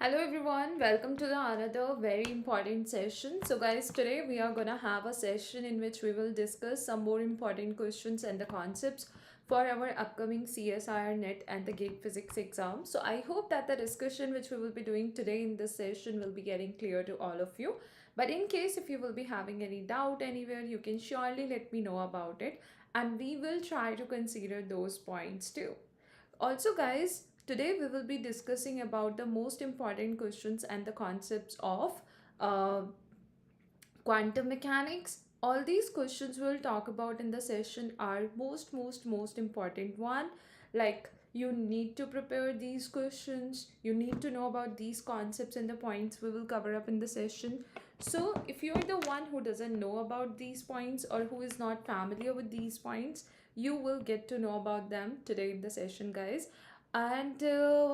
Hello everyone, welcome to the another very important session. So guys, today we are gonna have a session in which we will discuss some more important questions and the concepts for our upcoming CSIR net and the GIG physics exam. So I hope that the discussion which we will be doing today in this session will be getting clear to all of you. But in case if you will be having any doubt anywhere, you can surely let me know about it and we will try to consider those points too. Also, guys, today we will be discussing about the most important questions and the concepts of uh, quantum mechanics. All these questions we'll talk about in the session are most important one. Like, you need to prepare these questions, you need to know about these concepts and the points we will cover up in the session. So if you're the one who doesn't know about these points or who is not familiar with these points, you will get to know about them today in the session, guys. And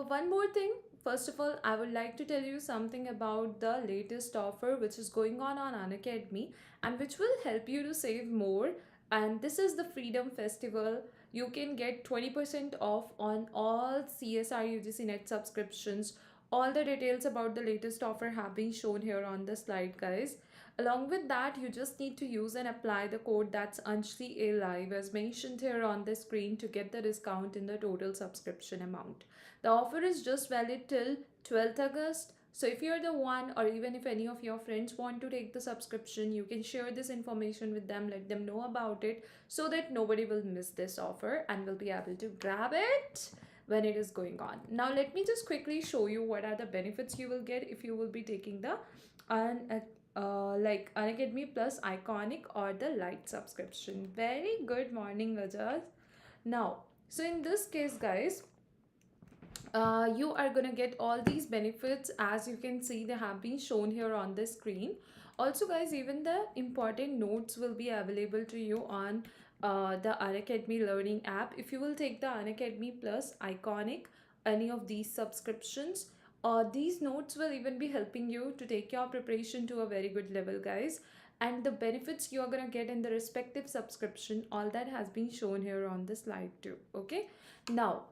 one more thing, first of all, I would like to tell you something about the latest offer which is going on Unacademy and which will help you to save more. And this is the Freedom Festival. You can get 20% off on all CSIR UGC net subscriptions. All the details about the latest offer have been shown here on the slide, guys. Along with that, you just need to use and apply the code that's Anjali A Live as mentioned here on the screen to get the discount in the total subscription amount. The offer is just valid till 12th August. So if you're the one or even if any of your friends want to take the subscription, you can share this information with them, let them know about it so that nobody will miss this offer and will be able to grab it when it is going on. Now let me just quickly show you what are the benefits you will get if you will be taking the like Unacademy Plus Iconic or the Light subscription. Very good morning, Rajat. Now, so in this case, guys, you are gonna get all these benefits. As you can see, they have been shown here on the screen. Also, guys, even the important notes will be available to you on the Unacademy Learning app. If you will take the Unacademy Plus Iconic, any of these subscriptions, these notes will even be helping you to take your preparation to a very good level, guys. And the benefits you are gonna get in the respective subscription, all that has been shown here on the slide too. Okay, now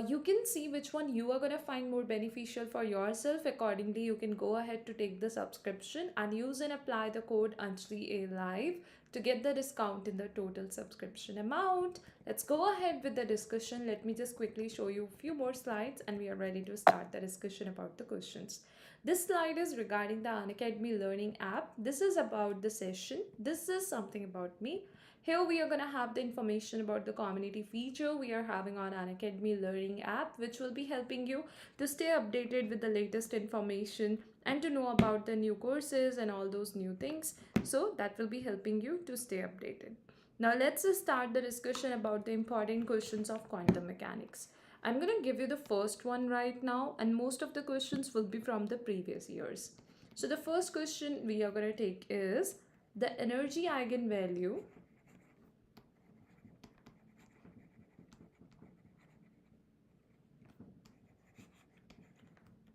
you can see which one you are going to find more beneficial for yourself. Accordingly, you can go ahead to take the subscription and use and apply the code Anjali A Live to get the discount in the total subscription amount. Let's go ahead with the discussion. Let me just quickly show you a few more slides and we are ready to start the discussion about the questions. This slide is regarding the Unacademy Learning app. This is about the session. This is something about me. Here we are going to have the information about the community feature we are having on Unacademy Learning app, which will be helping you to stay updated with the latest information and to know about the new courses and all those new things. So that will be helping you to stay updated. Now let's just start the discussion about the important questions of quantum mechanics. I'm going to give you the first one right now, and most of the questions will be from the previous years. So the first question we are going to take is the energy eigenvalue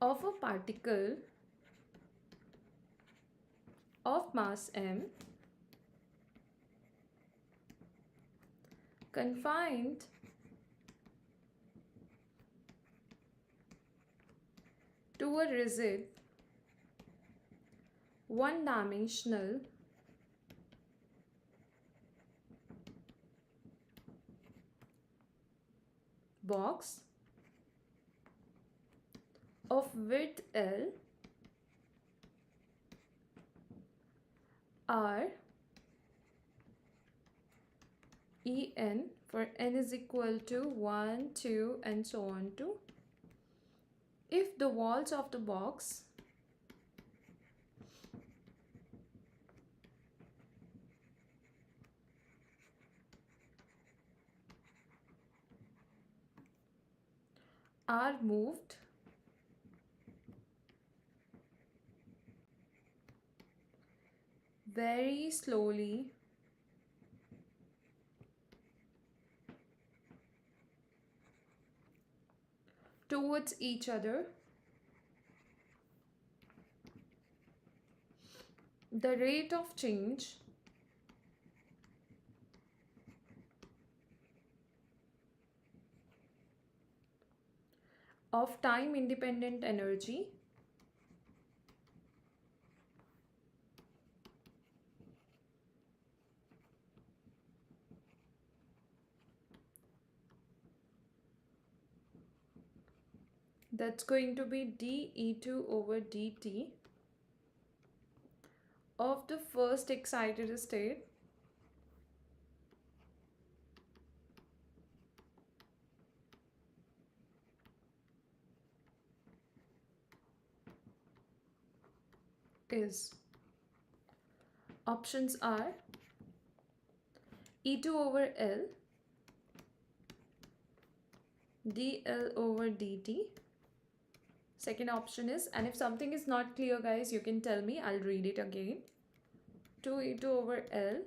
of a particle of mass m confined to a rigid one-dimensional box of width L R En for n is equal to 1, 2 and so on to if the walls of the box are moved very slowly towards each other, the rate of change of time independent energy That's going to be dE2 over dt of the first excited state is, options are E2 over L, dL over dt. Second option is, and if something is not clear guys, you can tell me, I'll read it again. 2E2 over L,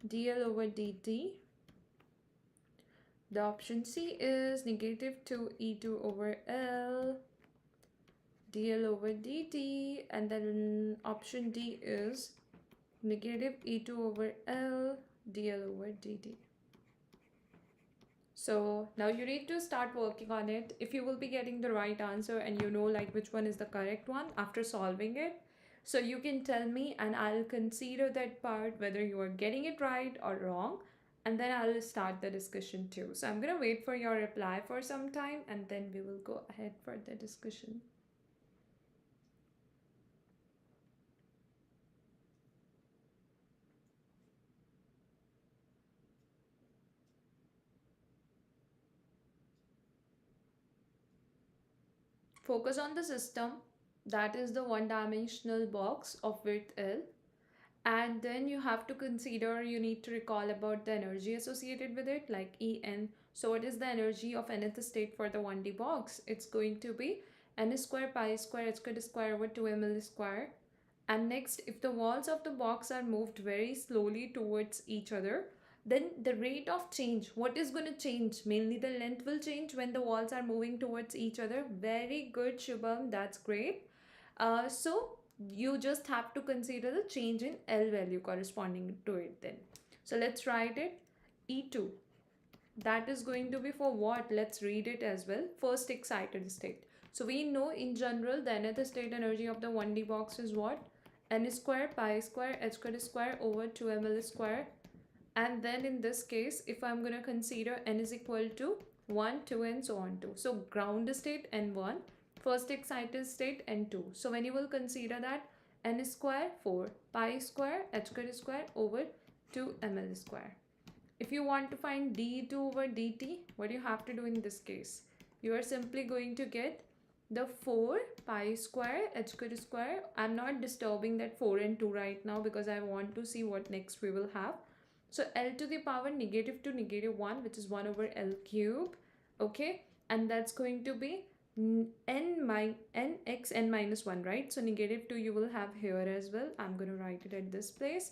dL over dt. The option C is negative 2E2 over L, dL over dt. And then option D is negative E2 over L, dL over dt. So now you need to start working on it. If you will be getting the right answer and you know like which one is the correct one after solving it, so you can tell me and I'll consider that part whether you are getting it right or wrong, and then I'll start the discussion too. So I'm gonna wait for your reply for some time and then we will go ahead for the discussion. Focus on the system, that is the one-dimensional box of width L. And then you have to consider, you need to recall about the energy associated with it, like En. So what is the energy of nth state for the 1D box? It's going to be n square pi square h square over 2ml square. And next, if the walls of the box are moved very slowly towards each other, then the rate of change, what is going to change? Mainly the length will change when the walls are moving towards each other. Very good, Shubham, that's great. So you just have to consider the change in L value corresponding to it then. So let's write it. E2, that is going to be for what? Let's read it as well. First excited state. So we know in general the nth state energy of the 1D box is what? N square pi square h square over 2ml square. And then in this case, if I'm going to consider n is equal to 1, 2 and so on 2. So ground state N1, first excited state N2. So when you will consider that, n square 4 pi square h square over 2ml square. If you want to find d2 over dt, what you have to do in this case? You are simply going to get the 4 pi square h square. I'm not disturbing that 4 and 2 right now because I want to see what next we will have. So L to the power negative to negative 1, which is 1 over L cube. Okay. And that's going to be nx n minus 1, right? So negative 2 you will have here as well. I'm going to write it at this place.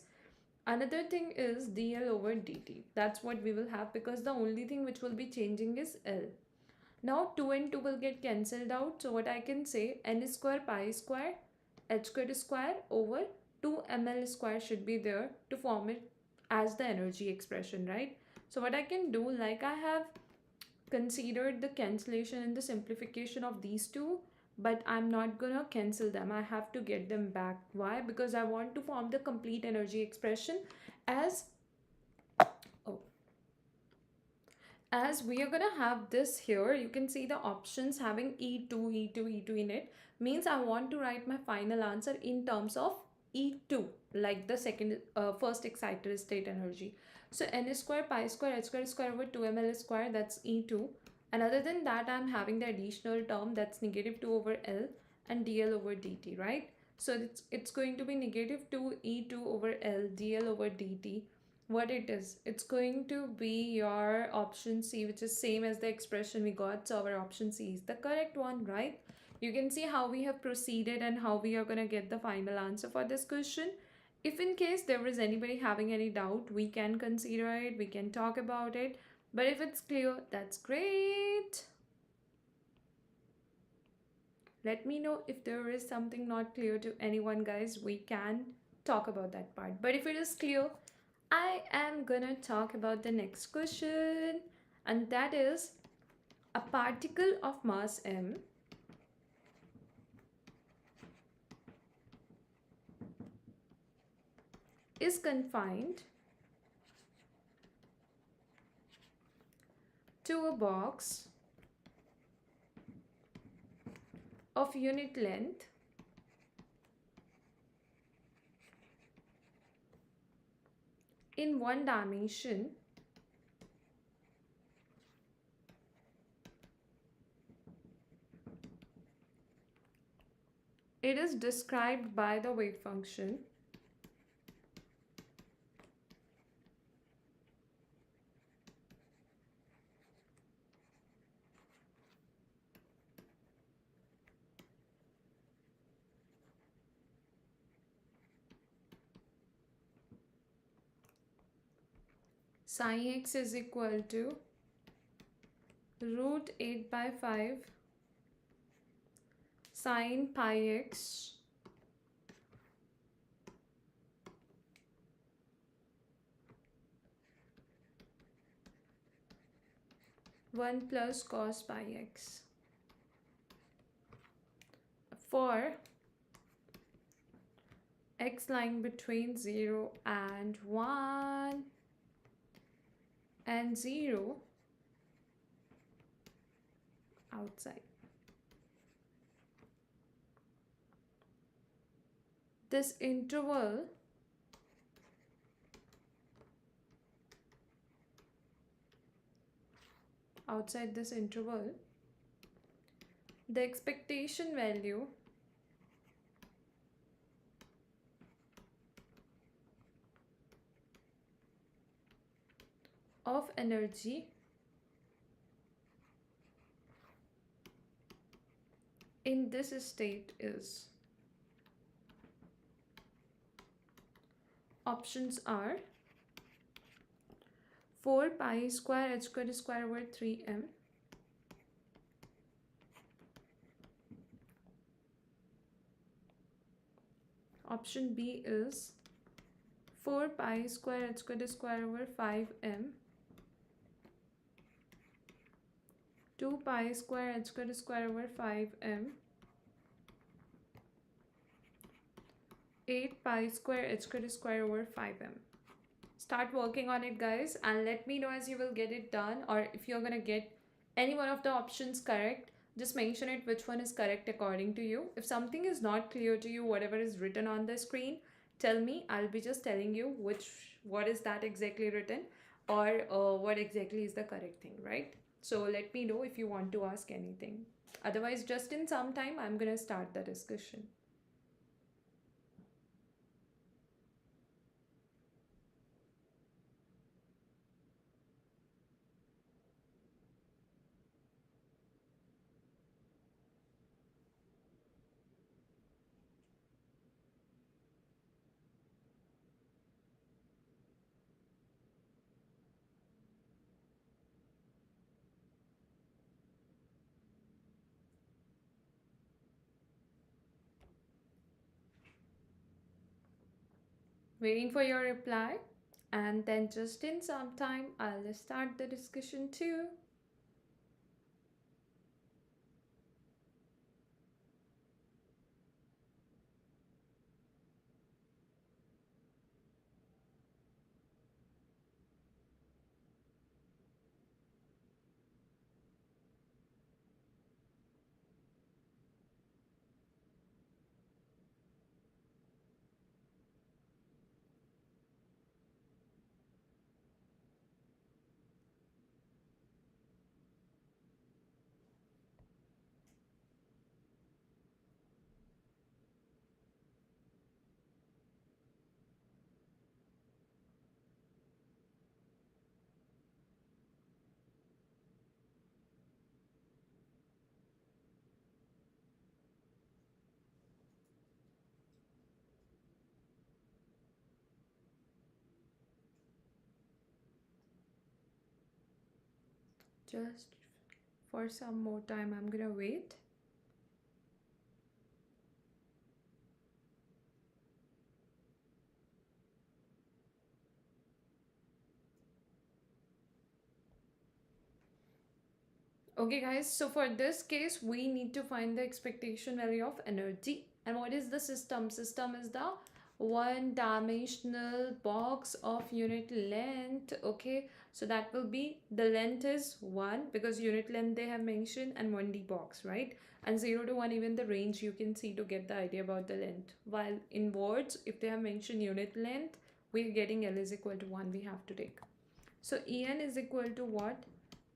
Another thing is dl over dt. That's what we will have because the only thing which will be changing is L. Now 2 and 2 will get cancelled out. So what I can say, n square pi square h square over 2ml square should be there to form it as the energy expression, right? So what I can do, like I have considered the cancellation and the simplification of these two, but I'm not gonna cancel them. I have to get them back. Why? Because I want to form the complete energy expression as as we are gonna have this here. You can see the options having E2, E2, E2 in it. Means I want to write my final answer in terms of E2, like the first excited state energy. So n square pi square h square over 2ml square, that's E2. And other than that, I'm having the additional term that's negative 2 over L and dl over dt, right? So it's going to be negative 2 E2 over L dl over dt. What it is, it's going to be your option C, which is same as the expression we got. So our option C is the correct one, right? You can see how we have proceeded and how we are going to get the final answer for this question. If in case there is anybody having any doubt, we can consider it, we can talk about it. But if it's clear, that's great. Let me know if there is something not clear to anyone, guys. We can talk about that part. But if it is clear, I am gonna talk about the next question, and that is a particle of mass m is confined to a box of unit length in one dimension it is described by the wave function psi x is equal to root 8 by 5 sine pi x one plus cos pi x. For x lying between 0 and 1 and 0 outside. This interval outside this interval, the expectation value of energy in this state is, options are 4 pi square h square over 3m, option B is 4 pi square h square over 5m, 2 pi square h square over 5m, 8 pi square h square over 5m. Start working on it, guys, and let me know as you will get it done, or if you're gonna get any one of the options correct, just mention it which one is correct according to you. If something is not clear to you, whatever is written on the screen, tell me. I'll be just telling you what is that exactly written, or what exactly is the correct thing, right? So let me know if you want to ask anything. Otherwise, just in some time, I'm gonna start the discussion. Waiting for your reply, and then just in some time, I'll start the discussion too. Just for some more time, I'm gonna wait. Okay, guys, so for this case, we need to find the expectation value of energy. And what is the system? System is the one-dimensional box of unit length. Okay, so that will be, the length is 1 because unit length they have mentioned, and 1D box, right? and 0 to 1 even the range you can see to get the idea about the length. While in words, if they have mentioned unit length, we're getting L is equal to 1 we have to take. So En is equal to what?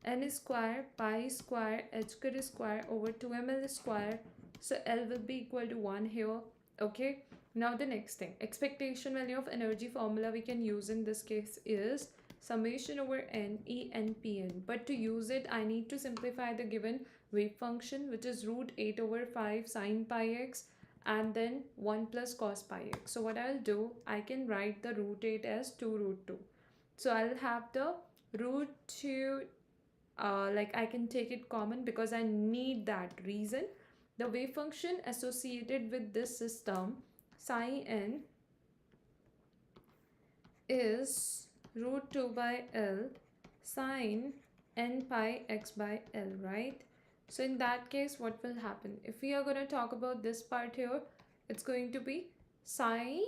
N square pi square h square square over 2ml square. So L will be equal to 1 here. Okay. Now the next thing, expectation value of energy formula we can use in this case is summation over n E n Pn. But to use it, I need to simplify the given wave function, which is root 8 over 5 sine pi x and then 1 plus cos pi x. So what I'll do, I can write the root 8 as 2 root 2. So I'll have the root 2, like I can take it common because I need that reason. The wave function associated with this system, psi n, is root 2 by L sine n pi x by L, right? So in that case, what will happen? If we are going to talk about this part here, it's going to be psi.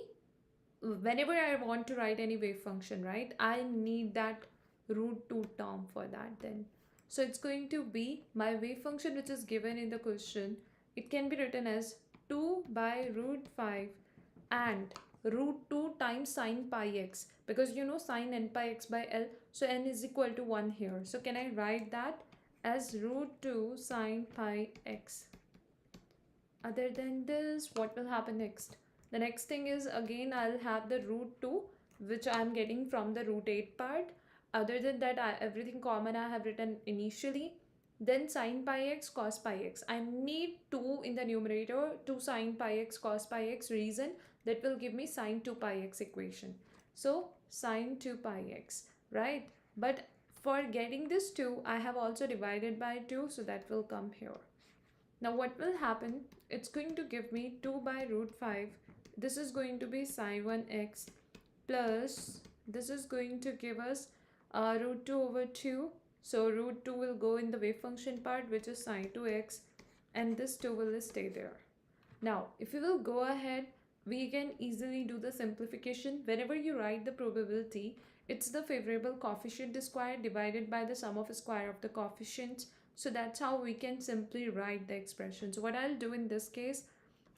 Whenever I want to write any wave function, right, I need that root 2 term for that then. So it's going to be my wave function which is given in the question. It can be written as 2 by root 5 and root 2 times sine pi x, because you know sine n pi x by L, so n is equal to 1 here. So can I write that as root 2 sine pi x? Other than this, what will happen next? The next thing is, again I'll have the root 2 which I'm getting from the root 8 part. Other than that, everything common I have written initially. Then sine pi x cos pi x. I need 2 in the numerator, 2 sine pi x cos pi x, reason that will give me sine 2 pi x equation. So sine 2 pi x, right? But for getting this 2, I have also divided by 2, so that will come here. Now what will happen? It's going to give me 2 by root 5. This is going to be sine 1x plus this is going to give us root 2 over 2. So root 2 will go in the wave function part, which is sine 2x, and this 2 will stay there. Now if you will go ahead, we can easily do the simplification. Whenever you write the probability, it's the favorable coefficient square divided by the sum of square of the coefficients. So that's how we can simply write the expression. So what I'll do in this case,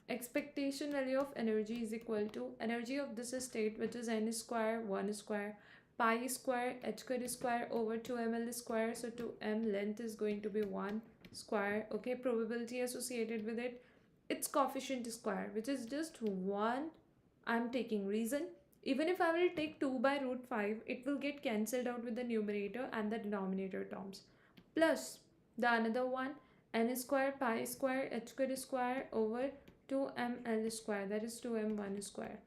expectation value of energy is equal to energy of this state, which is n square 1 square pi square h square square over 2ml square. So 2m length is going to be 1 square. Okay, probability associated with it, it's coefficient square, which is just 1. I'm taking reason, even if I will take 2 by root 5, it will get cancelled out with the numerator and the denominator terms, plus the another one, n square pi square h square square over 2ml square, that is 2m1 square.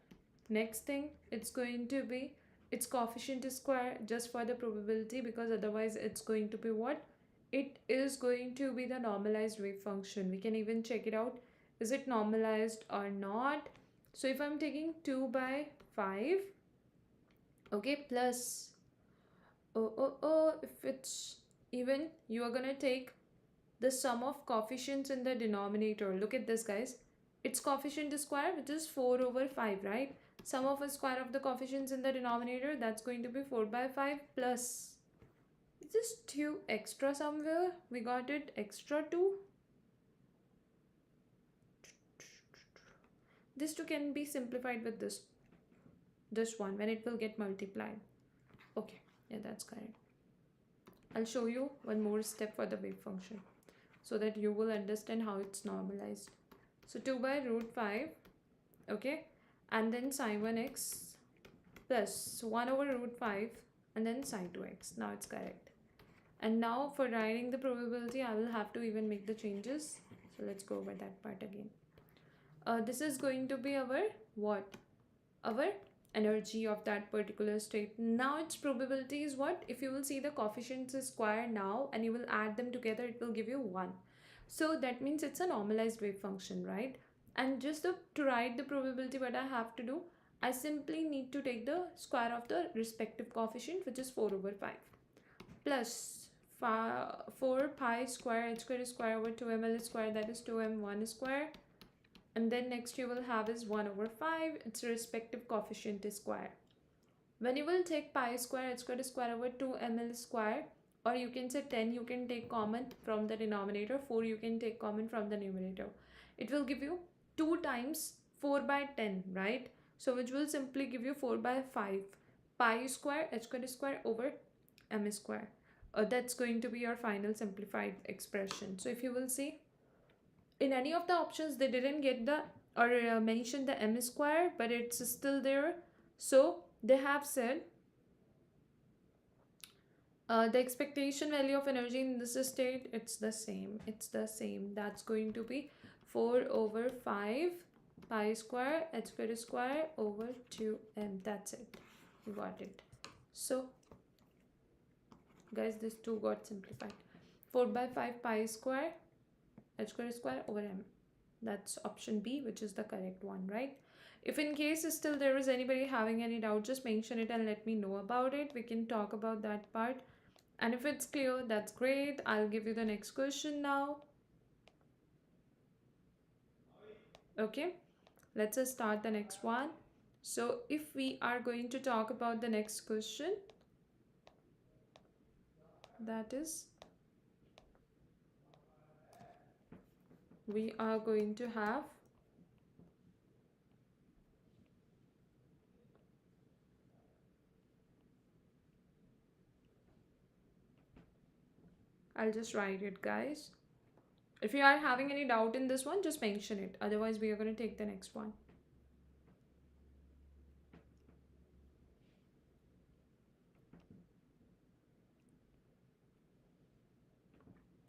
Next thing, it's going to be its coefficient square just for the probability, because otherwise it's going to be what? It is going to be the normalized wave function. We can even check it out. Is it normalized or not? So if I'm taking 2 by 5, okay, plus, if it's even, you are going to take the sum of coefficients in the denominator. Look at this, guys. Its coefficient square, which is 4 over 5, right? Sum of a square of the coefficients in the denominator, that's going to be 4 by 5 plus just 2 extra somewhere. We got it extra 2. This 2 can be simplified with this one when it will get multiplied. Okay, yeah, that's correct. I'll show you one more step for the wave function so that you will understand how it's normalized. So 2 by root 5, okay, and then sine 1x plus 1 over root 5 and then sine 2x. Now it's correct. And now for writing the probability, I will have to even make the changes. So let's go over that part again. This is going to be our what? Our energy of that particular state. Now its probability is what? If you will see the coefficients square now and you will add them together, it will give you 1. So that means it's a normalized wave function, right? And just to write the probability, what I have to do, I simply need to take the square of the respective coefficient, which is 4 over 5, plus 4 pi square h square square over 2ml square, that is 2m1 square. And then next you will have is 1 over 5, its respective coefficient is square. When you will take pi square h square square over 2ml square, or you can say 10 you can take common from the denominator, 4 you can take common from the numerator. It will give you 2 times 4 by 10, right? So which will simply give you 4 by 5 pi square h square over m square. That's going to be your final simplified expression. So if you will see, in any of the options they didn't get the or mention the m square, but it's still there. So they have said the expectation value of energy in this state, it's the same. That's going to be 4 over 5 pi square h square over 2m. That's it, you got it. So guys, this 2 got simplified. 4 by 5 pi square h square over m. That's option B, which is the correct one, right? If in case still there is anybody having any doubt, just mention it and let me know about it. We can talk about that part. And if it's clear, that's great. I'll give you the next question now. Okay, let's start the next one. So if we are going to talk about the next question, that is, we are going to have I'll just write it, guys. If you are having any doubt in this one, just mention it. Otherwise, we are going to take the next one.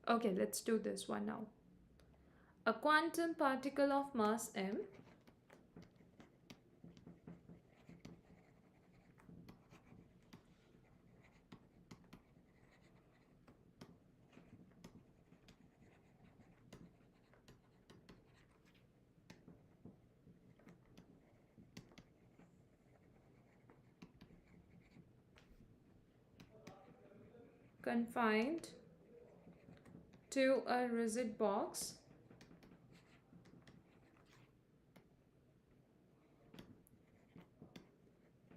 Okay, let's do this one now. A quantum particle of mass m confined to a rigid box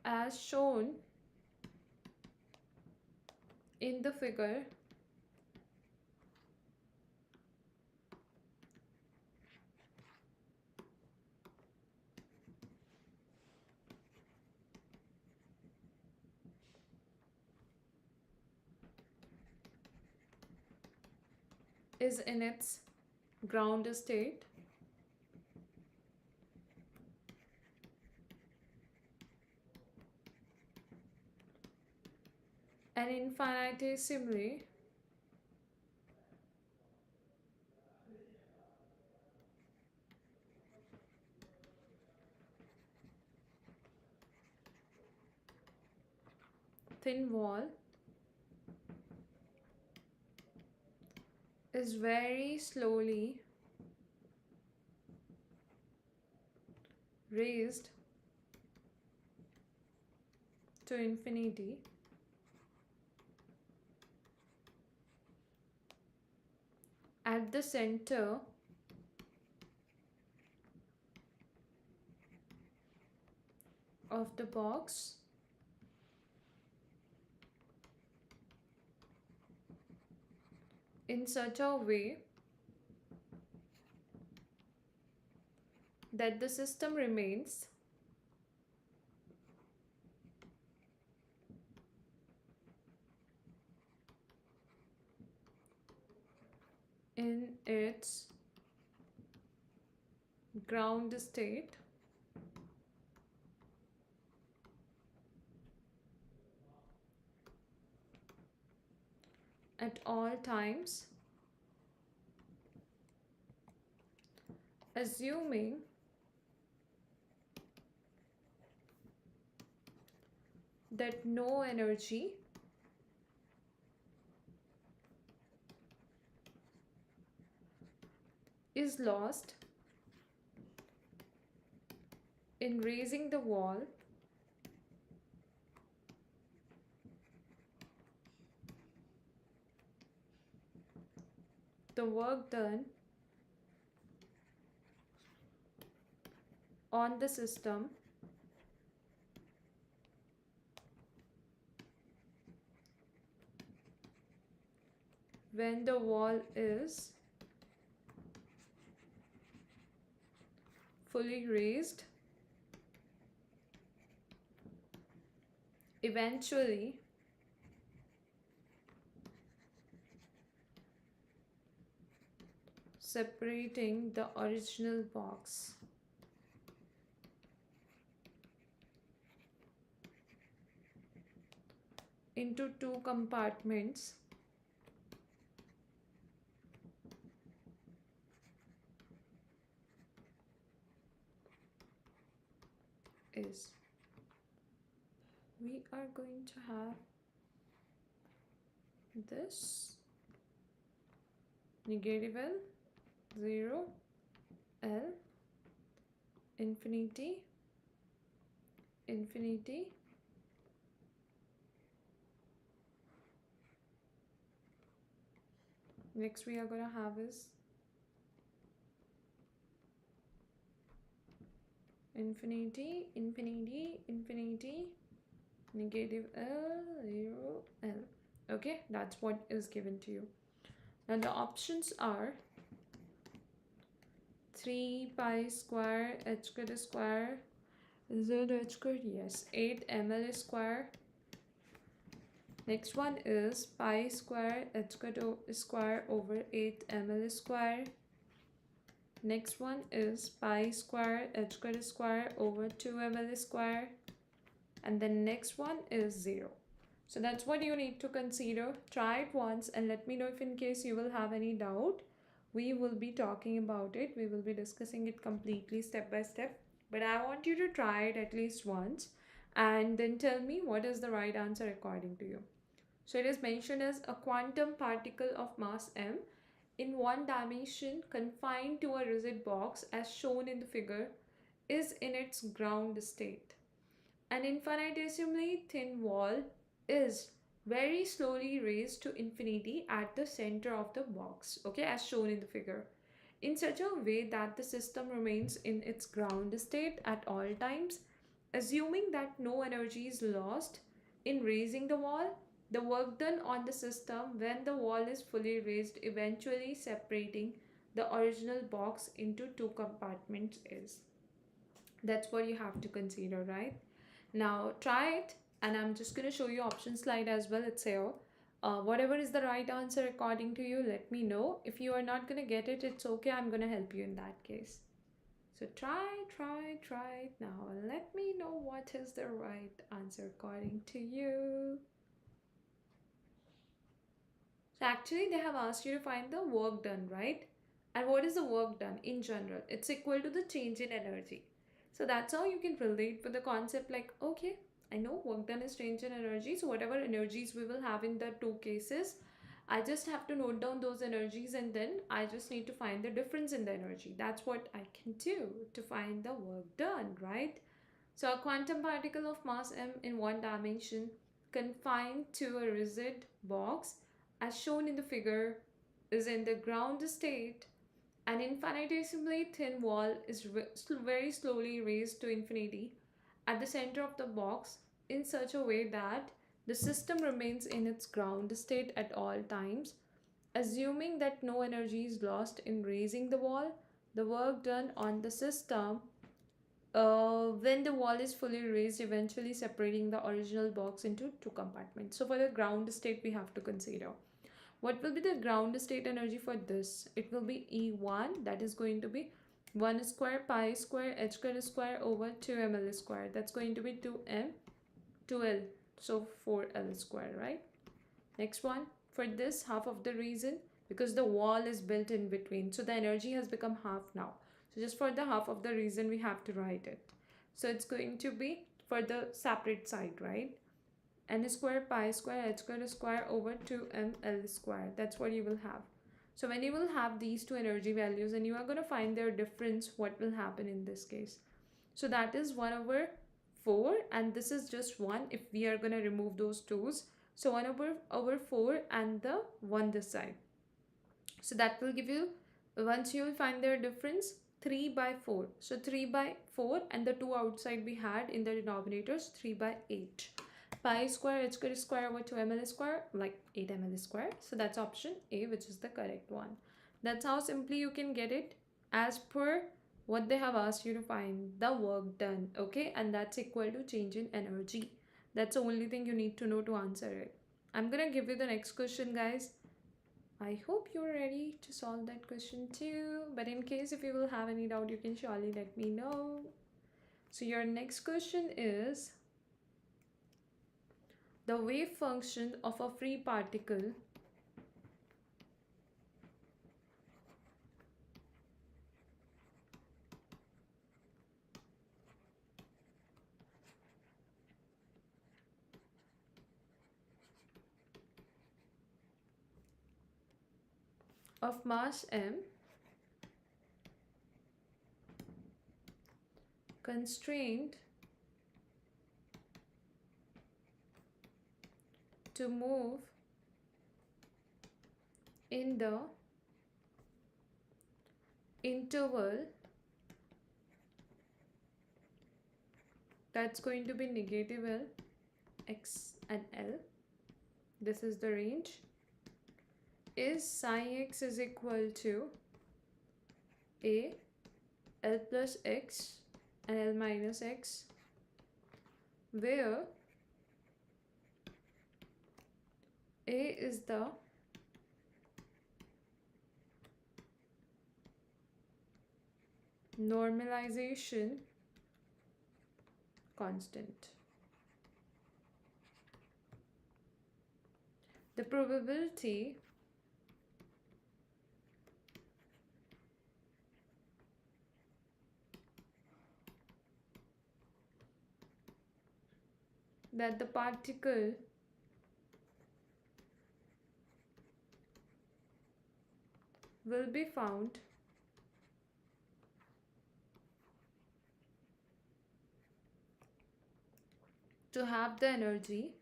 as shown in the figure is in its ground state and infinitesimally thin wall is very slowly raised to infinity at the center of the box in such a way that the system remains in its ground state at all times, assuming that no energy is lost in raising the wall the work done on the system when the wall is fully raised, eventually separating the original box into two compartments is, we are going to have this negative L, 0, L, infinity, infinity, next we are going to have is infinity, infinity, infinity, negative L, 0, L. Okay, that's what is given to you. Now the options are 3 pi square h square z h square, yes, 8 ml square. Next one is pi square h square over 8 ml square. Next one is pi square h square over 2 ml square. And the next one is 0. So that's what you need to consider. Try it once and let me know if in case you will have any doubt. We will be talking about it. We will be discussing it completely step by step. But I want you to try it at least once and then tell me what is the right answer according to you. So it is mentioned as a quantum particle of mass m in one dimension confined to a rigid box as shown in the figure is in its ground state. An infinitesimally thin wall is very slowly raised to infinity at the center of the box, okay, as shown in the figure, in such a way that the system remains in its ground state at all times, assuming that no energy is lost in raising the wall. The work done on the system when the wall is fully raised, eventually separating the original box into two compartments is. That's what you have to consider, right? Now try it, and I'm just going to show you option slide as well. It's here. Whatever is the right answer according to you, let me know. If you are not going to get it, it's okay. I'm going to help you in that case. So try it now. Let me know what is the right answer according to you. So actually they have asked you to find the work done, right? And what is the work done in general? It's equal to the change in energy. So that's how you can relate with the concept like, okay, I know work done is change in energy. So whatever energies we will have in the two cases, I just have to note down those energies and then I just need to find the difference in the energy. That's what I can do to find the work done, right? So a quantum particle of mass m in one dimension confined to a rigid box as shown in the figure is in the ground state. An infinitesimally thin wall is very slowly raised to infinity at the center of the box in such a way that the system remains in its ground state at all times, assuming that no energy is lost in raising the wall. The work done on the system when the wall is fully raised, eventually separating the original box into two compartments. So for the ground state, we have to consider what will be the ground state energy for this. It will be E1, that is going to be 1 square pi square h square over 2 ml square. That's going to be 2m 2l, so 4l square, right? Next one, for this half of the reason, because the wall is built in between, so the energy has become half now. So just for the half of the reason we have to write it. So it's going to be for the separate side, right? N square pi square h square over 2ml square. That's what you will have. So when you will have these two energy values and you are going to find their difference, what will happen in this case? So that is 1 over 4 and this is just 1 if we are going to remove those 2's. So 1 over 4 and the 1 this side. So that will give you, once you will find their difference, 3 by 4. So 3 by 4 and the 2 outside we had in the denominators 3 by 8. pi square h square over 2 ml square, like 8 ml square. So that's option A, which is the correct one. That's how simply you can get it as per what they have asked you to find, the work done, okay? And that's equal to change in energy. That's the only thing you need to know to answer it. I'm gonna give you the next question, guys. I hope you're ready to solve that question too. But in case if you will have any doubt, you can surely let me know. So your next question is, the wave function of a free particle of mass m constrained to move in the interval that's going to be negative L, x and L, this is the range, is psi x is equal to A, L plus x and L minus x, where A is the normalization constant. The probability that the particle will be found to have the energy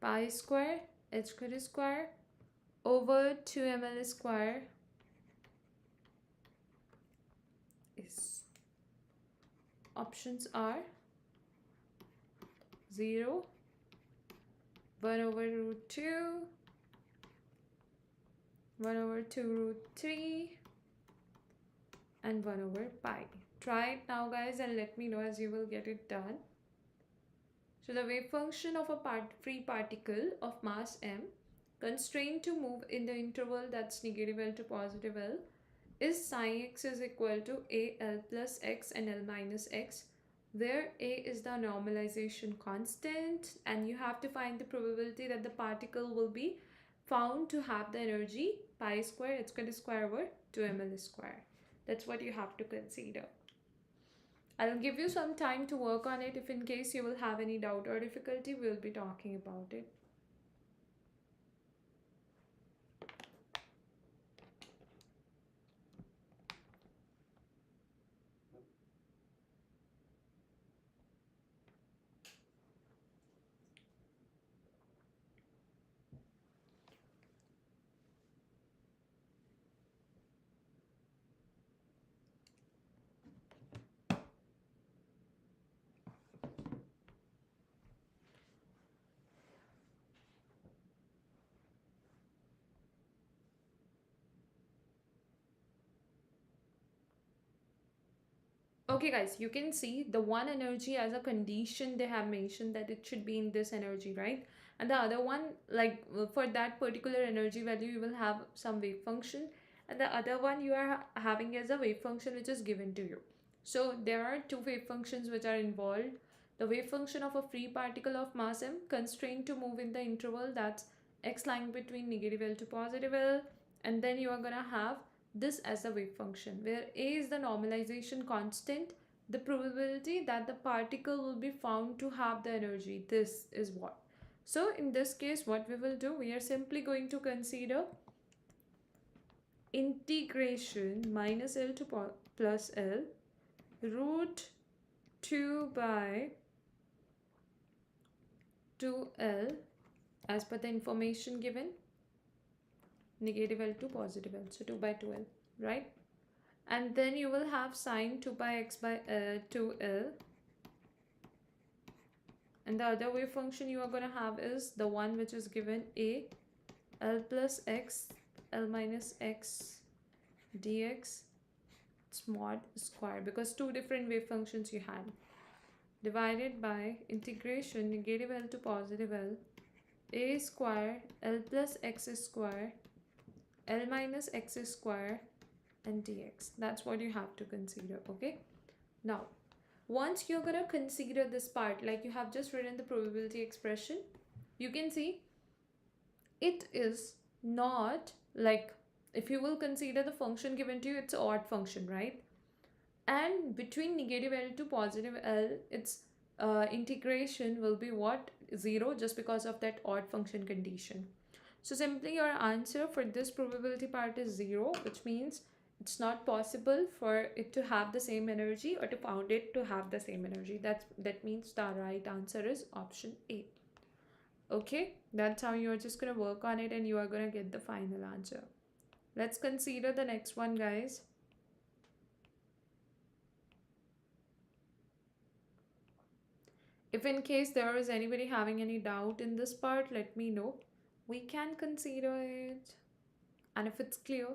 pi square h square over 2 ml square is, options are 0, 1 over root 2, 1 over 2 root 3 and 1 over pi. Try it now, guys, and let me know as you will get it done. So the wave function of a free particle of mass m constrained to move in the interval that's negative L to positive L is psi x is equal to A L plus x and L minus x, where A is the normalization constant and you have to find the probability that the particle will be found to have the energy pi square h square over 2 ml square. That's what you have to consider. I'll give you some time to work on it. If in case you will have any doubt or difficulty, we'll be talking about it. Okay guys, you can see the one energy as a condition they have mentioned that it should be in this energy, right? And the other one, like for that particular energy value, you will have some wave function, and the other one you are having as a wave function which is given to you. So there are two wave functions which are involved. The wave function of a free particle of mass m constrained to move in the interval that's x lying between negative L to positive L, and then you are gonna have this as a wave function where A is the normalization constant, the probability that the particle will be found to have the energy. This is what. So in this case, what we will do, we are simply going to consider integration minus L to plus L root 2 by 2L as per the information given, negative L to positive L, so 2 by 2L, right? and then you will have sine 2 pi x by 2l, and the other wave function you are going to have is the one which is given a l plus x l minus x dx mod square, because two different wave functions you had, divided by integration negative l to positive l a square l plus x square l minus x square and dx. That's what you have to consider. Okay, now once you're gonna consider this part, like you have just written the probability expression, you can see it is not like, if you will consider the function given to you, it's an odd function, right? And between negative L to positive L, its integration will be what? 0, just because of that odd function condition. So simply your answer for this probability part is 0, which means it's not possible for it to have the same energy or to found it to have the same energy. That means the right answer is option A. Okay, that's how you're just going to work on it and you are going to get the final answer. Let's consider the next one, guys. If in case there is anybody having any doubt in this part, let me know. We can consider it. And if it's clear,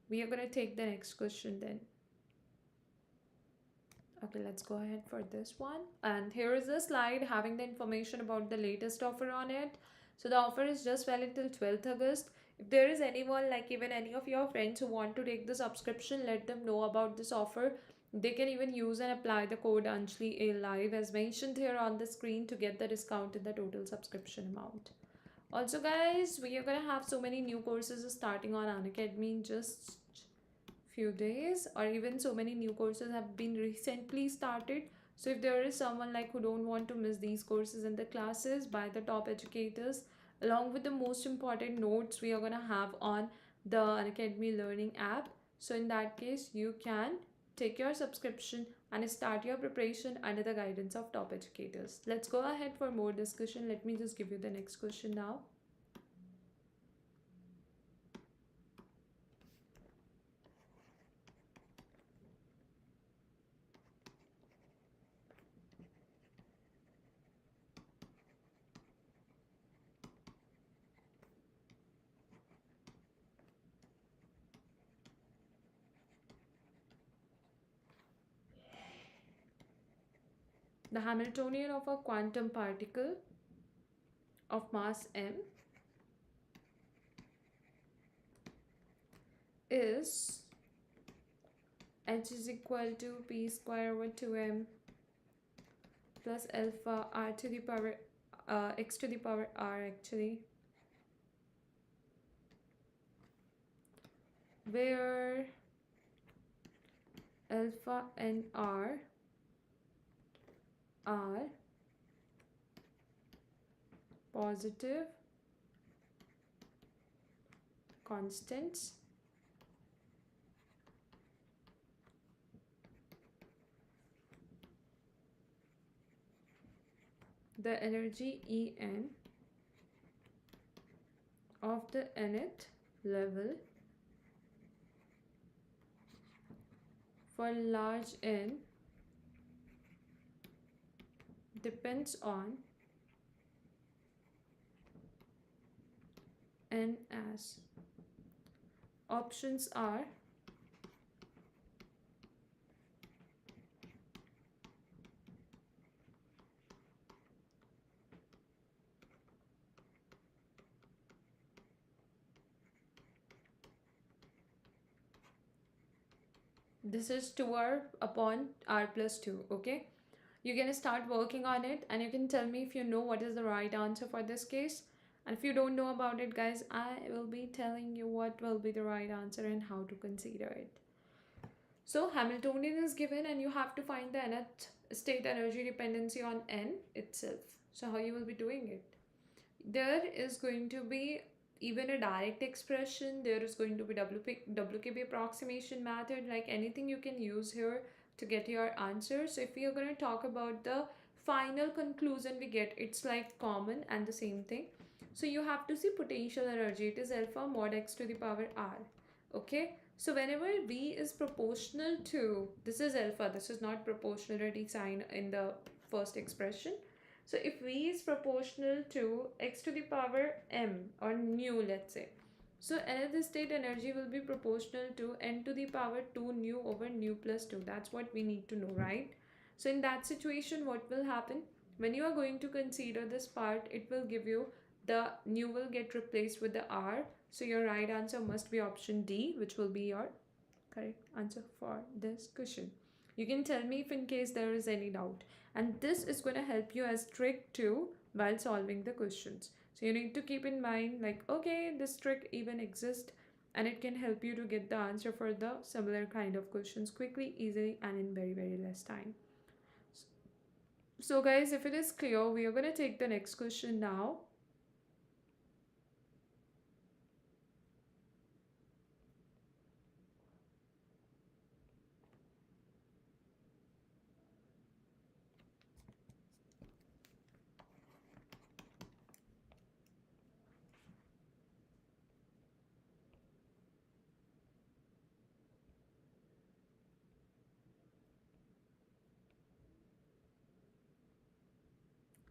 we are going to take the next question then. Okay, let's go ahead for this one. And here is a slide having the information about the latest offer on it. So the offer is just valid till 12th August. If there is anyone, like even any of your friends who want to take the subscription, let them know about this offer. They can even use and apply the code Anjali A Live as mentioned here on the screen to get the discount in the total subscription amount. Also guys, we are going to have so many new courses starting on Unacademy in just few days, or even so many new courses have been recently started. So if there is someone like who don't want to miss these courses and the classes by the top educators, along with the most important notes we are going to have on the Unacademy learning app, so in that case you can take your subscription and start your preparation under the guidance of top educators. Let's go ahead for more discussion. Let me just give you the next question now. The Hamiltonian of a quantum particle of mass m is h is equal to p square over 2m plus alpha r to the power x to the power r, actually, where alpha and r are positive constants the energy En of the nth level for large n depends on n as. Options are this is 2r upon r plus 2. Okay, you can start working on it and you can tell me if you know what is the right answer for this case. And if you don't know about it, guys, I will be telling you what will be the right answer and how to consider it. So Hamiltonian is given and you have to find the nth state energy dependency on n itself. So how you will be doing it? There is going to be even a direct expression. There is going to be WKB approximation method, like anything you can use here to get your answer. So if we are going to talk about the final conclusion we get, it's like common and the same thing. So you have to see potential energy. It is alpha mod x to the power r. Okay, so whenever v is proportional to, this is alpha, this is not proportionality sign in the first expression. So if v is proportional to x to the power m or nu, let's say, so another state energy will be proportional to n to the power 2 nu over nu plus 2. That's what we need to know, right? So in that situation, what will happen? When you are going to consider this part, it will give you the nu will get replaced with the r. So your right answer must be option D, which will be your correct answer for this question. You can tell me if in case there is any doubt. And this is going to help you as trick too while solving the questions. So you need to keep in mind like, okay, this trick even exists and it can help you to get the answer for the similar kind of questions quickly, easily, and in very, very less time. So guys, if it is clear, we are going to take the next question now.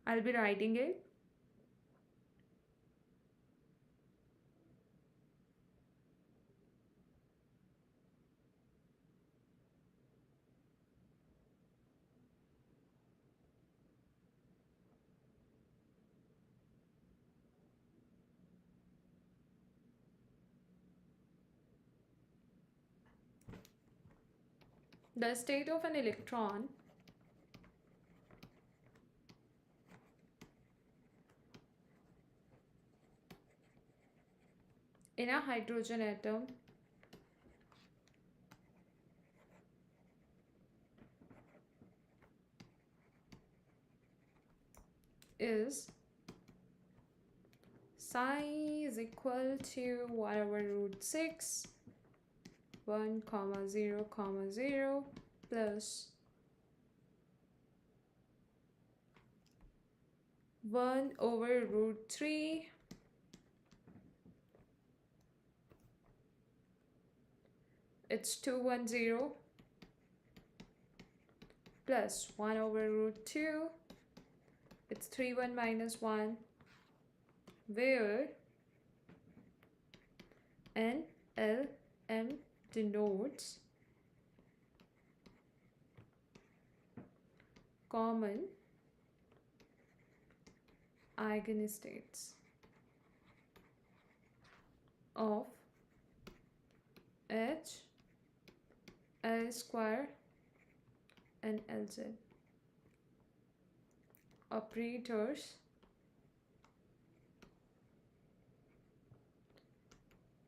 I'll be writing it. The state of an electron in a hydrogen atom is psi is equal to 1 over root 6 1 comma 0 comma 0 plus 1 over root 3 it's 210 plus 1 over root 2 it's 31 minus 1 where N, L, M denotes common eigenstates of H, L square and Lz. Operators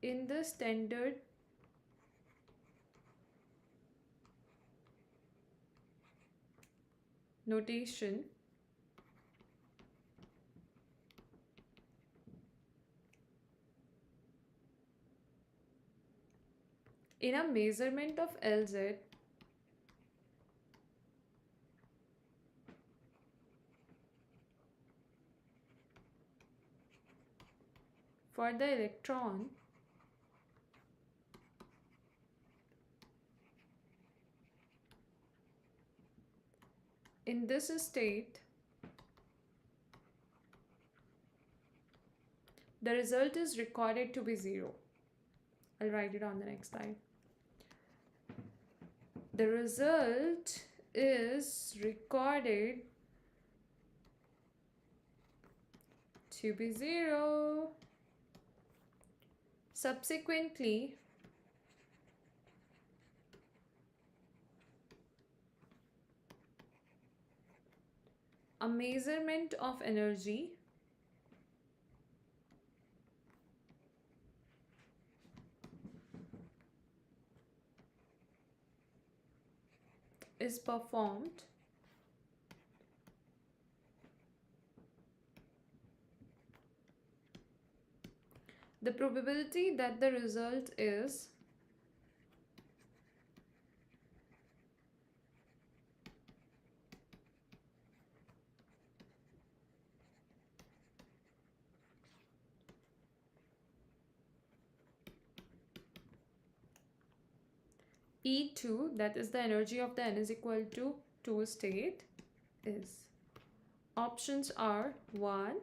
in the standard notation in a measurement of Lz for the electron in this state, the result is recorded to be 0. I'll write it on the next slide. The result is recorded to be 0. Subsequently, a measurement of energy is performed the probability that the result is E2, that is the energy of the n is equal to 2 state, is, options are 1,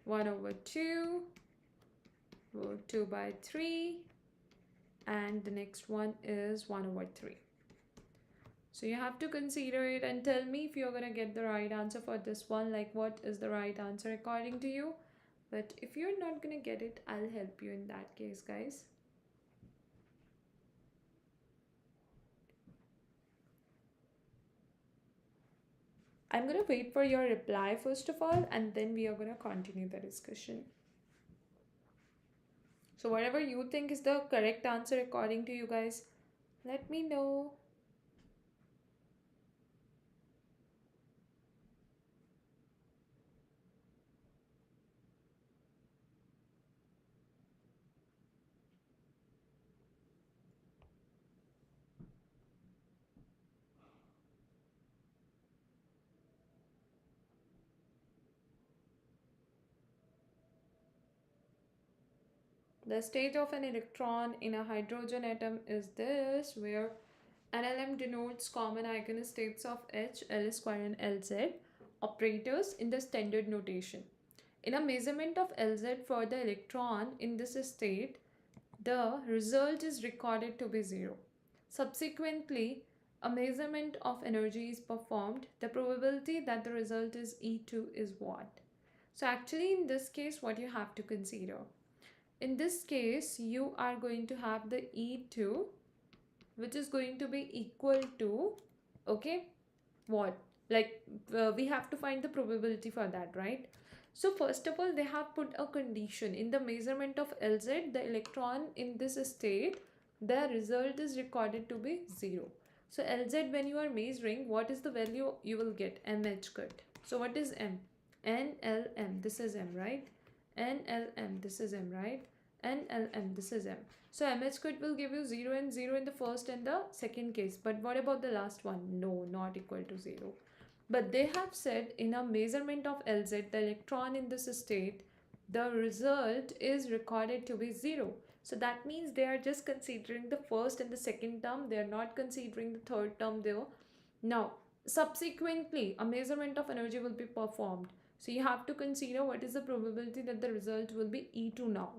1 over 2, 2 by 3, and the next one is 1 over 3. So you have to consider it and tell me if you're going to get the right answer for this one, like what is the right answer according to you. But if you're not going to get it, I'll help you in that case, guys. I'm going to wait for your reply first of all, and then we are going to continue the discussion. So whatever you think is the correct answer according to you guys, let me know. The state of an electron in a hydrogen atom is this, where NLM denotes common eigenstates of H, L square and Lz operators in the standard notation. In a measurement of Lz for the electron in this state, the result is recorded to be 0. Subsequently, a measurement of energy is performed. The probability that the result is E2 is what? So actually in this case, what you have to consider? In this case, you are going to have the E2, which is going to be equal to, okay, what? Like we have to find the probability for that, right? So first of all, they have put a condition. In the measurement of Lz, the electron in this state, the result is recorded to be 0. So Lz, when you are measuring, what is the value you will get? mh cut. So what is m? NLM, this is m, right? NLM, this is m, right? NLM, this is m. So mh cut will give you 0 and 0 in the first and the second case. But what about the last one? No, not equal to 0. But they have said in a measurement of Lz, the electron in this state, the result is recorded to be 0. So that means they are just considering the first and the second term. They are not considering the third term there. Now, subsequently, a measurement of energy will be performed. So you have to consider what is the probability that the result will be E2 now.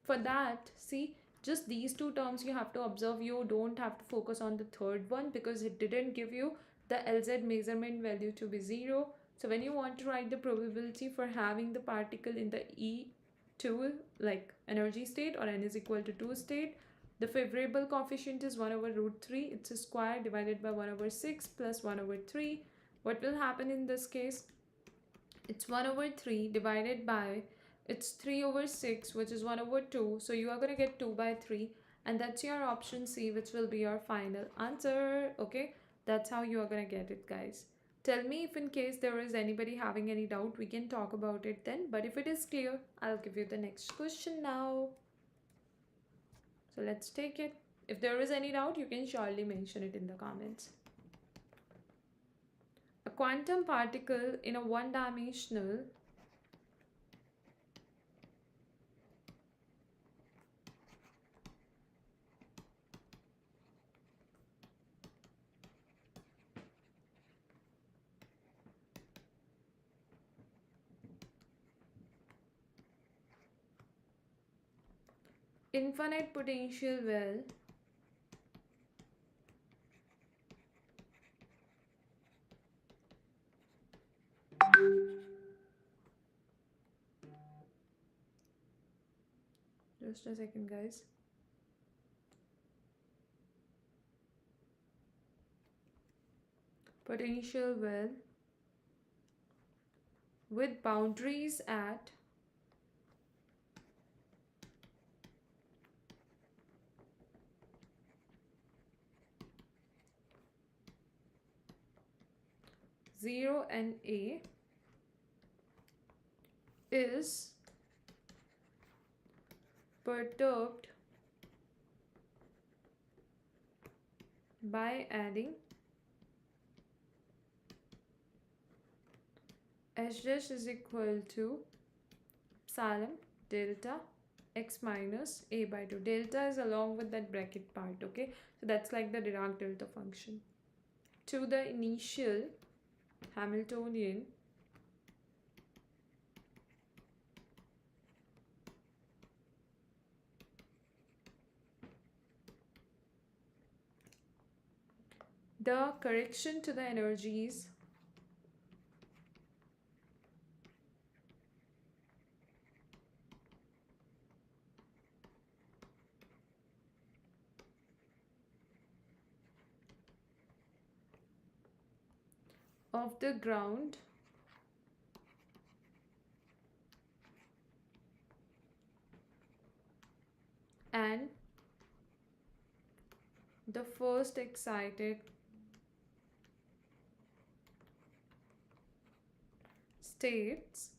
For that, see, just these two terms you have to observe. You don't have to focus on the third one because it didn't give you the Lz measurement value to be 0. So when you want to write the probability for having the particle in the E2 like energy state or n is equal to 2 state, the favorable coefficient is 1 over root 3. It's a square divided by 1 over 6 plus 1 over 3. What will happen in this case? It's 1 over 3 divided by, it's 3 over 6, which is 1 over 2. So you are going to get 2 by 3. And that's your option C, which will be your final answer. Okay, that's how you are going to get it, guys. Tell me if in case there is anybody having any doubt, we can talk about it then. But if it is clear, I'll give you the next question now. So let's take it. If there is any doubt, you can surely mention it in the comments. A quantum particle in a one-dimensional infinite potential well just a second, guys. Potential well with boundaries at zero and a is perturbed by adding h dash is equal to epsilon delta x minus a by 2. Delta is along with that bracket part, okay? So that's like the Dirac delta function. To the initial Hamiltonian the correction to the energies of the ground and the first excited states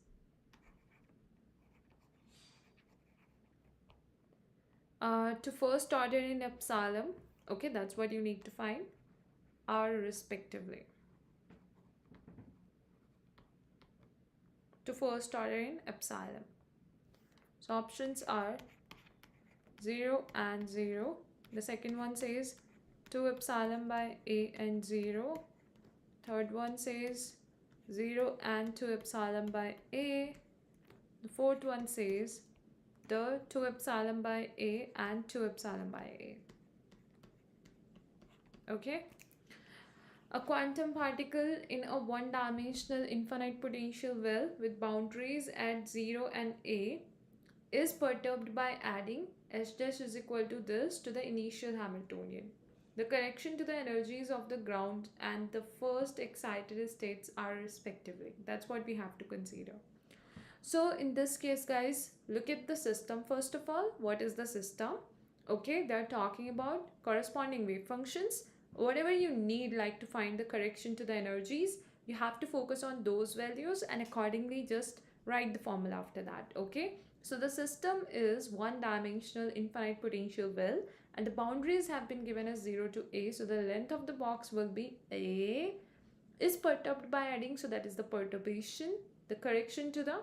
to first order in epsilon, okay, that's what you need to find, are respectively. To first order in epsilon. So options are 0 and 0. The second one says 2 epsilon by a and 0. Third one says 0 and 2 epsilon by a. The fourth one says the 2 epsilon by a and 2 epsilon by a. Okay. A quantum particle in a one-dimensional infinite potential well with boundaries at 0 and a is perturbed by adding h dash is equal to this to the initial Hamiltonian. The correction to the energies of the ground and the first excited states are respectively. That's what we have to consider. So in this case, guys, look at the system first of all. What is the system? Okay, they're talking about corresponding wave functions. Whatever you need, like to find the correction to the energies, you have to focus on those values and accordingly just write the formula after that. Okay, so the system is one-dimensional infinite potential well and the boundaries have been given as 0 to a. So the length of the box will be a is perturbed by adding, so that is the perturbation. The correction to the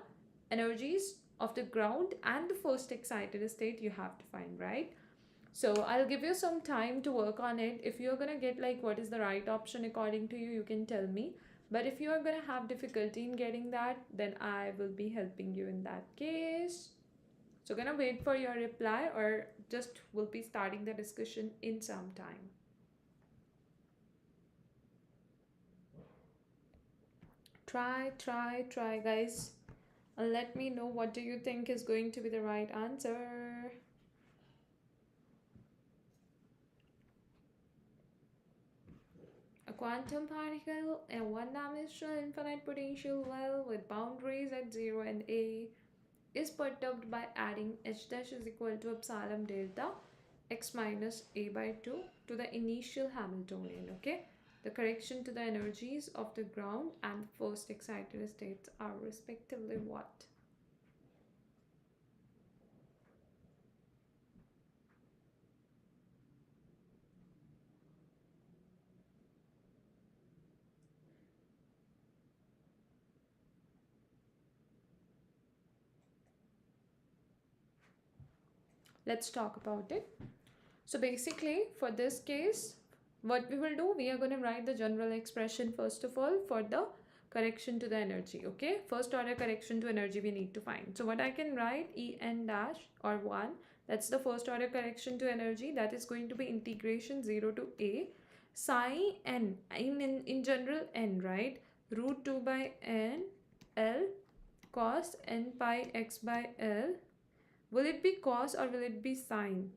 energies of the ground and the first excited state you have to find, right? So I'll give you some time to work on it. If you're gonna get like what is the right option according to you, you can tell me. But if you are gonna have difficulty in getting that, then I will be helping you in that case. So gonna wait for your reply or just we'll be starting the discussion in some time. Try guys. And let me know what do you think is going to be the right answer. A quantum particle in a one-dimensional infinite potential well with boundaries at 0 and a is perturbed by adding h dash is equal to epsilon delta x minus a by 2 to the initial Hamiltonian. Okay, the correction to the energies of the ground and the first excited states are respectively what? Let's talk about it. So basically for this case, what we will do, we are going to write the general expression first of all for the correction to the energy. Okay, first order correction to energy we need to find. So what I can write, En dash or 1, that's the first order correction to energy, that is going to be integration 0 to a psi n in general n, right? Root 2 by n l cos n pi x by l. Will it be cos or will it be sine?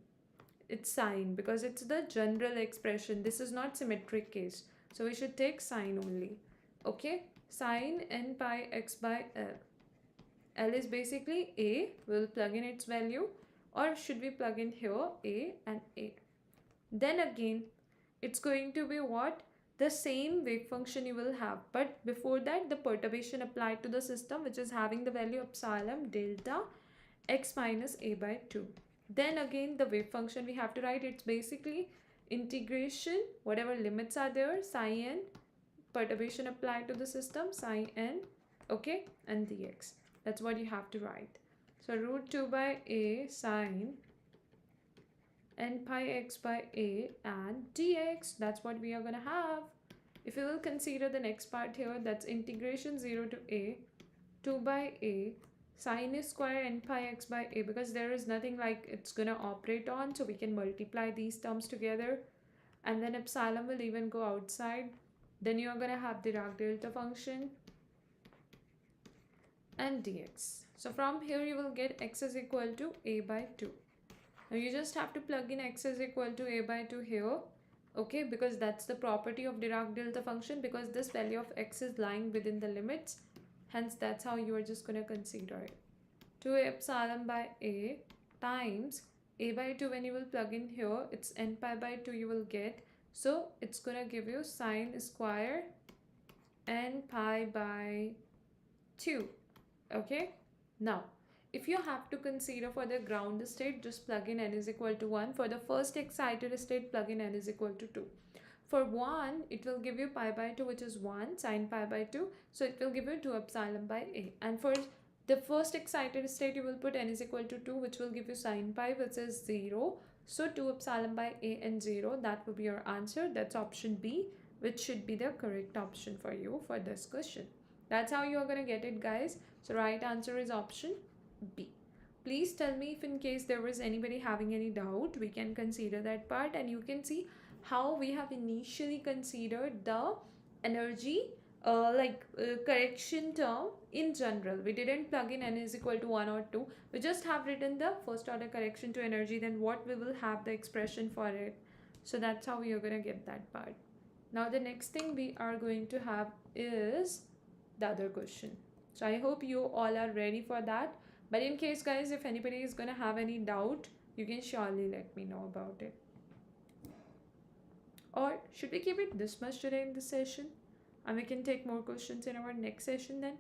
It's sine because it's the general expression. This is not symmetric case. So we should take sine only. Okay. Sine n pi x by L. L is basically A. We'll plug in its value. Or should we plug in here A and A? Then again, it's going to be what? The same wave function you will have. But before that, the perturbation applied to the system, which is having the value epsilon delta x minus a by 2. Then again the wave function we have to write, it's basically integration, whatever limits are there, psi n, perturbation applied to the system, psi n, okay, and dx. That's what you have to write. So root 2 by a sine n pi x by a and dx. That's what we are going to have. If you will consider the next part here, that's integration 0 to a 2 by a sine square n pi x by a, because there is nothing like it's going to operate on, so we can multiply these terms together, and then epsilon will even go outside. Then you are going to have the Dirac delta function and dx. So from here you will get x is equal to a by 2. Now you just have to plug in x is equal to a by 2 here, okay, because that's the property of Dirac delta function, because this value of x is lying within the limits, hence that's how you are just going to consider it. 2 epsilon by a times a by 2, when you will plug in here, it's n pi by 2 you will get, so it's going to give you sine square n pi by 2. Okay, now if you have to consider for the ground state, just plug in n is equal to 1. For the first excited state, plug in n is equal to 2. For 1, it will give you pi by 2, which is 1 sine pi by 2, so it will give you 2 epsilon by a. And for the first excited state, you will put n is equal to 2, which will give you sine pi, which is 0, so 2 epsilon by a and 0. That will be your answer. That's option B, which should be the correct option for you for this question. That's how you are going to get it, guys. So right answer is option B. Please tell me if in case there was anybody having any doubt, we can consider that part, and you can see how we have initially considered the energy correction term in general. We didn't plug in n is equal to 1 or 2. We just have written the first order correction to energy, then what we will have the expression for it. So that's how we are going to get that part. Now the next thing we are going to have is the other question. So I hope you all are ready for that. But in case, guys, if anybody is going to have any doubt, you can surely let me know about it. Or should we keep it this much today in this session, and we can take more questions in our next session then?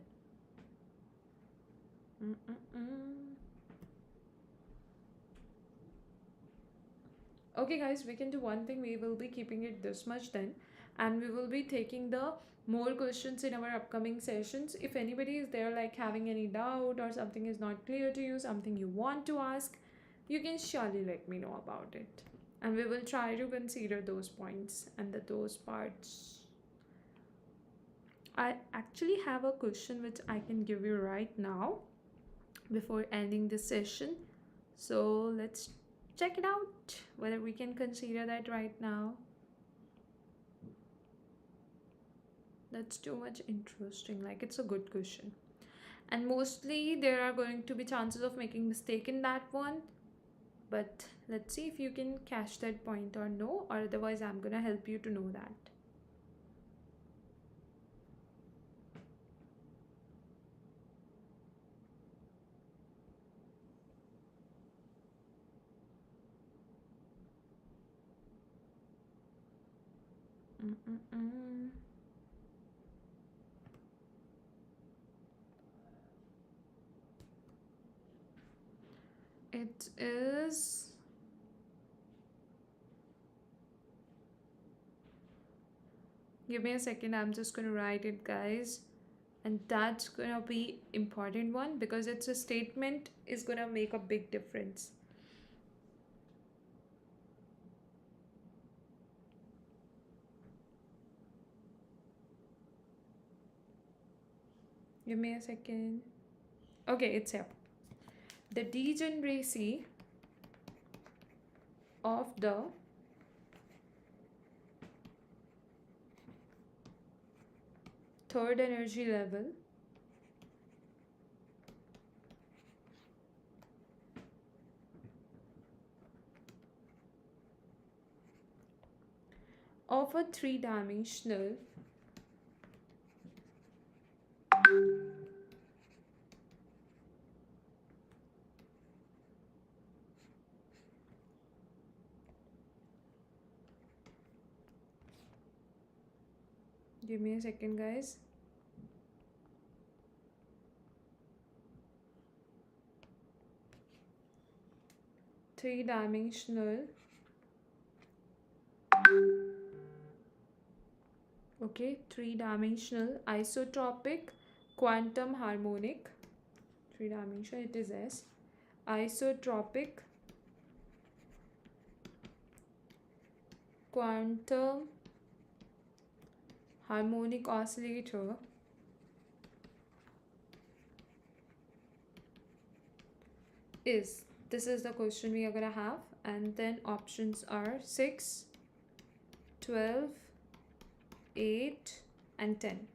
Okay, guys, we can do one thing. We will be keeping it this much then, and we will be taking the more questions in our upcoming sessions. If anybody is there like having any doubt or something is not clear to you, something you want to ask, you can surely let me know about it, and we will try to consider those points and those parts. I actually have a question which I can give you right now before ending this session, so let's check it out whether we can consider that right now. That's too much interesting, like it's a good question, and mostly there are going to be chances of making mistake in that one, but let's see if you can catch that point or no, or otherwise I'm gonna help you to know that. It is give me a second, I'm just gonna write it, guys, and that's gonna be important one because it's a statement is gonna make a big difference. Give me a second. Okay, it's here. The degeneracy of the third energy level of a three-dimensional give me a second, guys. Three-dimensional three-dimensional isotropic quantum harmonic, three-dimensional, it is S, isotropic quantum harmonic oscillator is? This is the question we are gonna have, and then options are 6, 12, 8, and 10.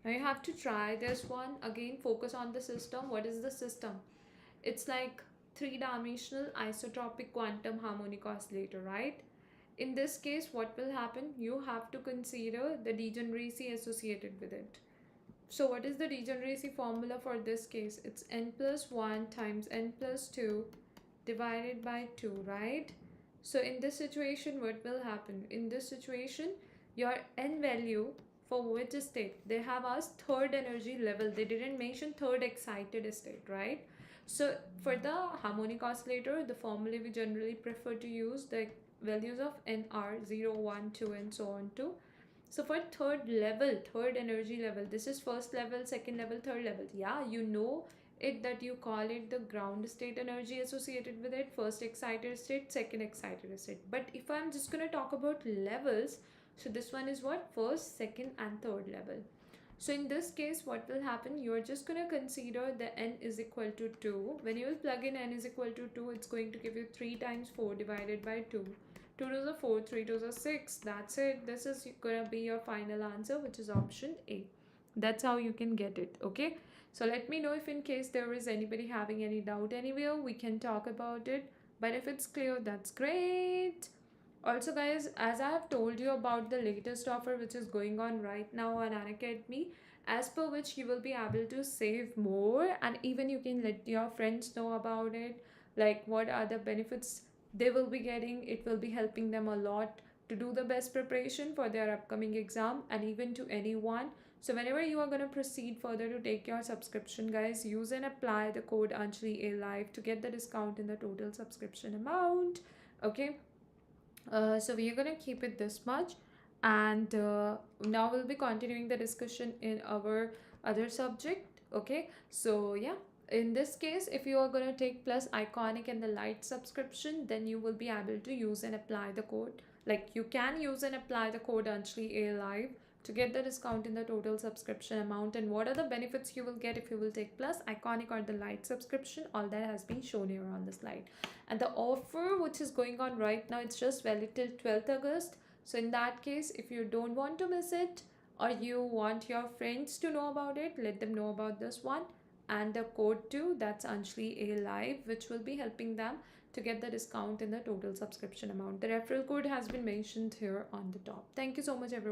Now you have to try this one. Again, focus on the system. What is the system? It's like three-dimensional isotropic quantum harmonic oscillator, right? In this case, what will happen? You have to consider the degeneracy associated with it. So what is the degeneracy formula for this case? It's n plus 1 times n plus 2 divided by 2, right? So in this situation, what will happen? In this situation, your n value for which state? They have asked third energy level. They didn't mention third excited state, right? So for the harmonic oscillator, the formula we generally prefer to use the values of n are 0, 1, 2, and so on to. So for third level, third energy level, this is first level, second level, third level. Yeah, you know it that you call it the ground state energy associated with it, first excited state, second excited state. But if I'm just going to talk about levels, so this one is what? First, second, and third level. So in this case, what will happen? You are just going to consider the n is equal to 2. When you will plug in n is equal to 2, it's going to give you 3 times 4 divided by 2. 2 to the 4, 3 to the 6. That's it. This is going to be your final answer, which is option A. That's how you can get it, okay? So let me know if in case there is anybody having any doubt anywhere, we can talk about it. But if it's clear, that's great. Also guys, as I have told you about the latest offer which is going on right now on Unacademy, as per which you will be able to save more, and even you can let your friends know about it, like what are the benefits they will be getting. It will be helping them a lot to do the best preparation for their upcoming exam, and even to anyone. So whenever you are going to proceed further to take your subscription, guys, use and apply the code Anjali Alive to get the discount in the total subscription amount, okay? So we are going to keep it this much, and now we'll be continuing the discussion in our other subject, okay? So yeah, in this case, if you are going to take plus iconic and the light subscription, then you will be able to use and apply the code, like you can use and apply the code Anjali Alive to get the discount in the total subscription amount. And what are the benefits you will get if you will take plus iconic or the light subscription? All that has been shown here on the slide. And the offer which is going on right now, it's just valid till 12th August. So in that case, if you don't want to miss it, or you want your friends to know about it, let them know about this one. And the code too, that's Anjali A Live, which will be helping them to get the discount in the total subscription amount. The referral code has been mentioned here on the top. Thank you so much everyone.